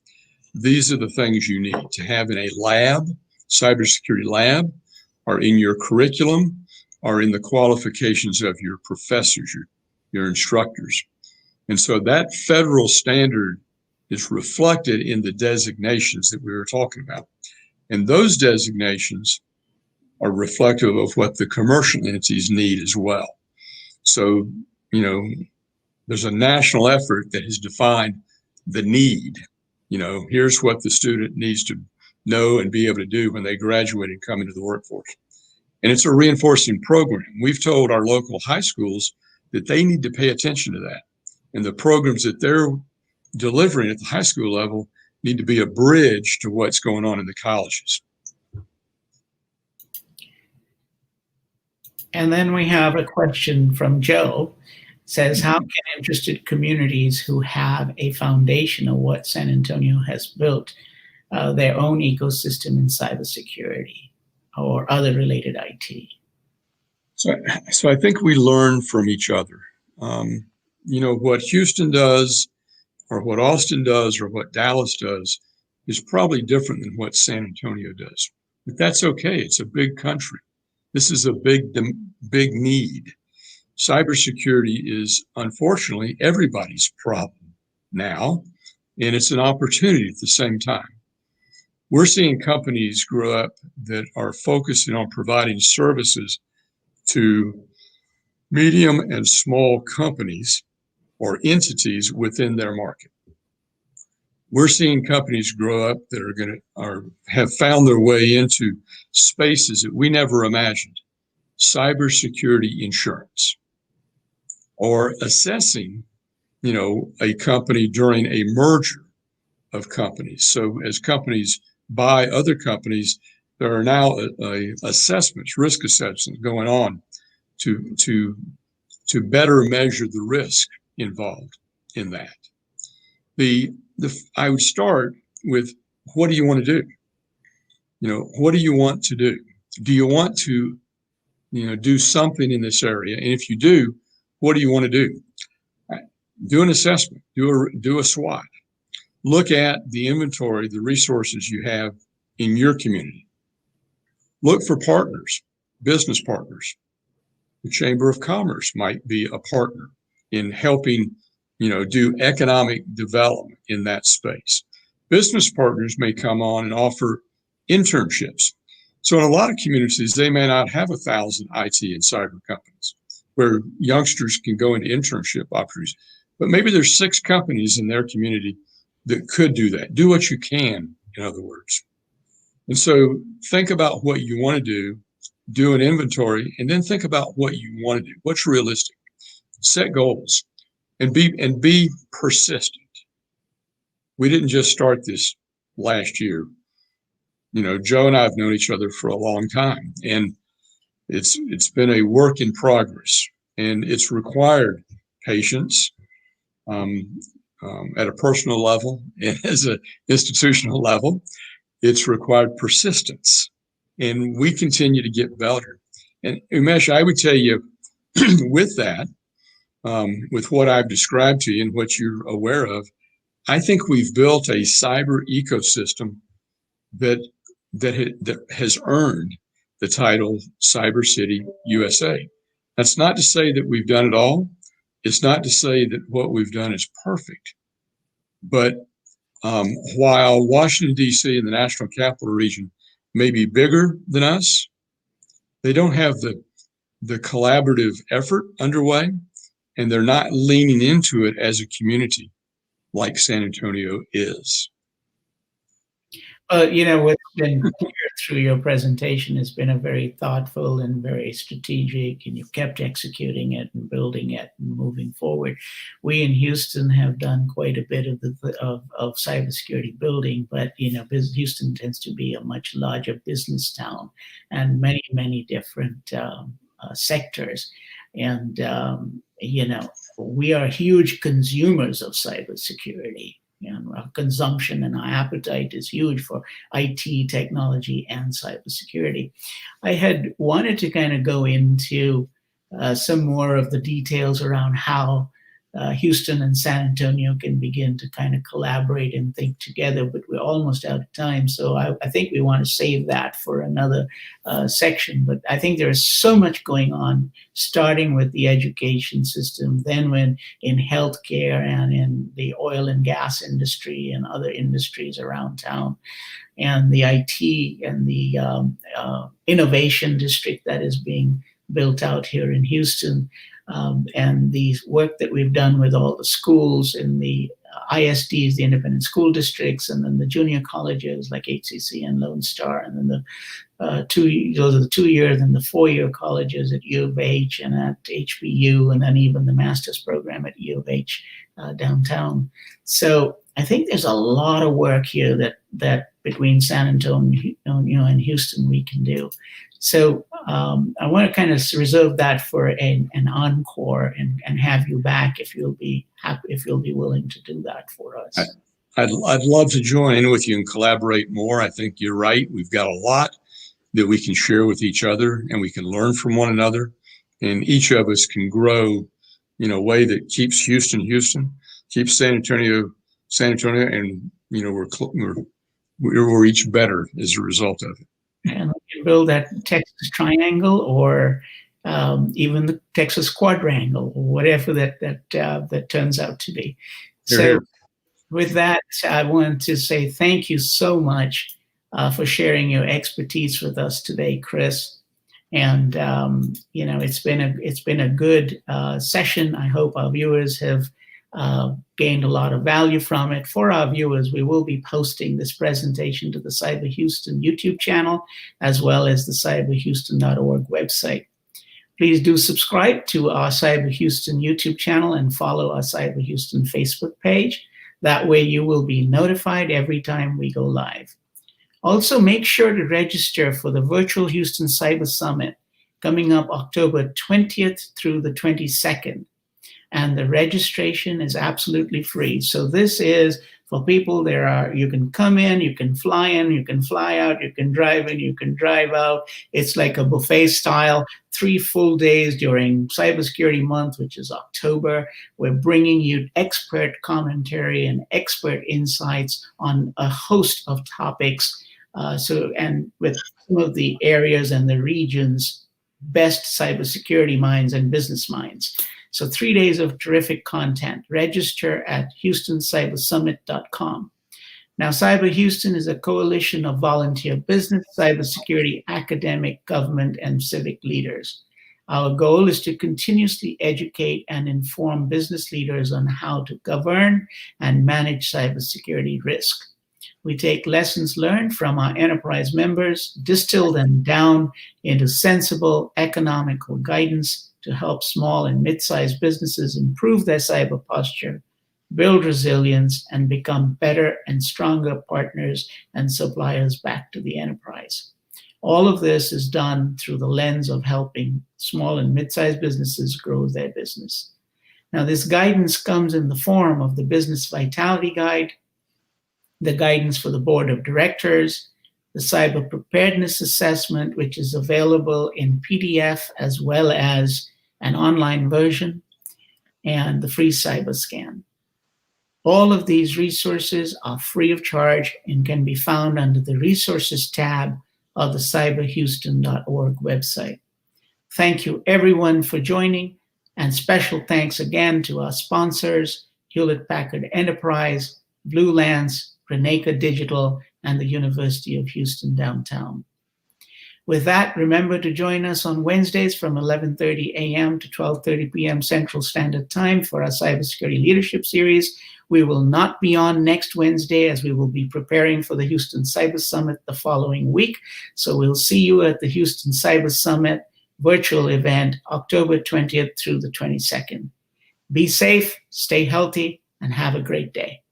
these are the things you need to have in a lab, cybersecurity lab, or in your curriculum, or in the qualifications of your professors, your instructors. And so that federal standard is reflected in the designations that we were talking about. And those designations are reflective of what the commercial entities need as well. So, there's a national effort that has defined the need. Here's what the student needs to know and be able to do when they graduate and come into the workforce. And it's a reinforcing program. We've told our local high schools that they need to pay attention to that. And the programs that they're delivering at the high school level need to be a bridge to what's going on in the colleges. And then we have a question from Joe. says, how can interested communities who have a foundation of what San Antonio has built, their own ecosystem in cybersecurity or other related IT? So I think we learn from each other. What Houston does, or what Austin does, or what Dallas does is probably different than what San Antonio does. But that's okay. It's a big country. This is a big need. Cybersecurity is, unfortunately, everybody's problem now, and it's an opportunity at the same time. We're seeing companies grow up that are focusing on providing services to medium and small companies or entities within their market. We're seeing companies grow up that have found their way into spaces that we never imagined. Cybersecurity insurance, or assessing, a company during a merger of companies. So as companies buy other companies, there are now risk assessments going on to better measure the risk involved in that. I would start with, what do you want to do? What do you want to do? Do you want to, do something in this area? And if you do, what do you want to do? Do an assessment, do a SWOT. Look at the inventory, the resources you have in your community. Look for partners, business partners. The Chamber of Commerce might be a partner in helping, do economic development in that space. Business partners may come on and offer internships. So in a lot of communities, they may not have 1,000 IT and cyber companies where youngsters can go into internship opportunities, but maybe there's 6 companies in their community that could do that. Do what you can, in other words. And so think about what you want to do an inventory, and then think about what you want to do. What's realistic? Set goals and be persistent. We didn't just start this last year. Joe and I have known each other for a long time, and it's been a work in progress, and it's required patience at a personal level and as an institutional level. It's required persistence, and we continue to get better. And Umesh, I would tell you, with that, with what I've described to you and what you're aware of, I think we've built a cyber ecosystem that has earned the title Cyber City USA. That's not to say that we've done it all. It's not to say that what we've done is perfect. But while Washington, D.C. and the National Capital Region may be bigger than us, they don't have the collaborative effort underway, and they're not leaning into it as a community like San Antonio is. What's been clear through your presentation has been a very thoughtful and very strategic, and you've kept executing it and building it and moving forward. We in Houston have done quite a bit of cybersecurity building, but Houston tends to be a much larger business town and many, many different sectors. And we are huge consumers of cybersecurity. Our consumption and our appetite is huge for IT, technology, and cybersecurity. I had wanted to kind of go into some more of the details around how Houston and San Antonio can begin to kind of collaborate and think together, but we're almost out of time. So I think we want to save that for another section. But I think there's so much going on, starting with the education system, then when in healthcare and in the oil and gas industry and other industries around town, and the IT and the innovation district that is being built out here in Houston. And the work that we've done with all the schools in the ISDs, the independent school districts, and then the junior colleges like HCC and Lone Star, and then those are the 2 years and the 4-year colleges at U of H and at HBU, and then even the master's program at U of H downtown. So I think there's a lot of work here that between San Antonio and Houston we can do. So I want to kind of reserve that for an encore and have you back if you'll be willing to do that for us. I'd love to join in with you and collaborate more. I think you're right. We've got a lot that we can share with each other, and we can learn from one another, and each of us can grow in a way that keeps Houston, keeps San Antonio, and we're each better as a result of it. And we can build that Texas triangle, or even the Texas quadrangle, or whatever that turns out to be. So with that, I want to say thank you so much for sharing your expertise with us today, Chris. And it's been a good session. I hope our viewers have gained a lot of value from it. For our viewers, we will be posting this presentation to the CyberHouston YouTube channel, as well as the cyberhouston.org website. Please do subscribe to our CyberHouston YouTube channel and follow our CyberHouston Facebook page. That way you will be notified every time we go live. Also, make sure to register for the virtual Houston Cyber Summit coming up October 20th through the 22nd. And the registration is absolutely free. So this is for people. You can come in, you can fly in, you can fly out, you can drive in, you can drive out. It's like a buffet style, 3 full days during Cybersecurity Month, which is October. We're bringing you expert commentary and expert insights on a host of topics. And with some of the areas and the regions, best cybersecurity minds and business minds. So 3 days of terrific content. Register at HoustonCyberSummit.com. Now, CyberHouston is a coalition of volunteer business, cybersecurity, academic, government, and civic leaders. Our goal is to continuously educate and inform business leaders on how to govern and manage cybersecurity risk. We take lessons learned from our enterprise members, distill them down into sensible, economical guidance to help small and mid-sized businesses improve their cyber posture, build resilience, and become better and stronger partners and suppliers back to the enterprise. All of this is done through the lens of helping small and mid-sized businesses grow their business. Now, this guidance comes in the form of the Business Vitality Guide, the guidance for the board of directors, the cyber preparedness assessment, which is available in PDF as well as an online version, and the free cyber scan. All of these resources are free of charge and can be found under the resources tab of the cyberhouston.org website. Thank you everyone for joining, and special thanks again to our sponsors, Hewlett-Packard Enterprise, Blue Lance, Reneka Digital, and the University of Houston Downtown. With that, remember to join us on Wednesdays from 11:30 a.m. to 12:30 p.m. Central Standard Time for our Cybersecurity Leadership Series. We will not be on next Wednesday, as we will be preparing for the Houston Cyber Summit the following week. So we'll see you at the Houston Cyber Summit virtual event, October 20th through the 22nd. Be safe, stay healthy, and have a great day.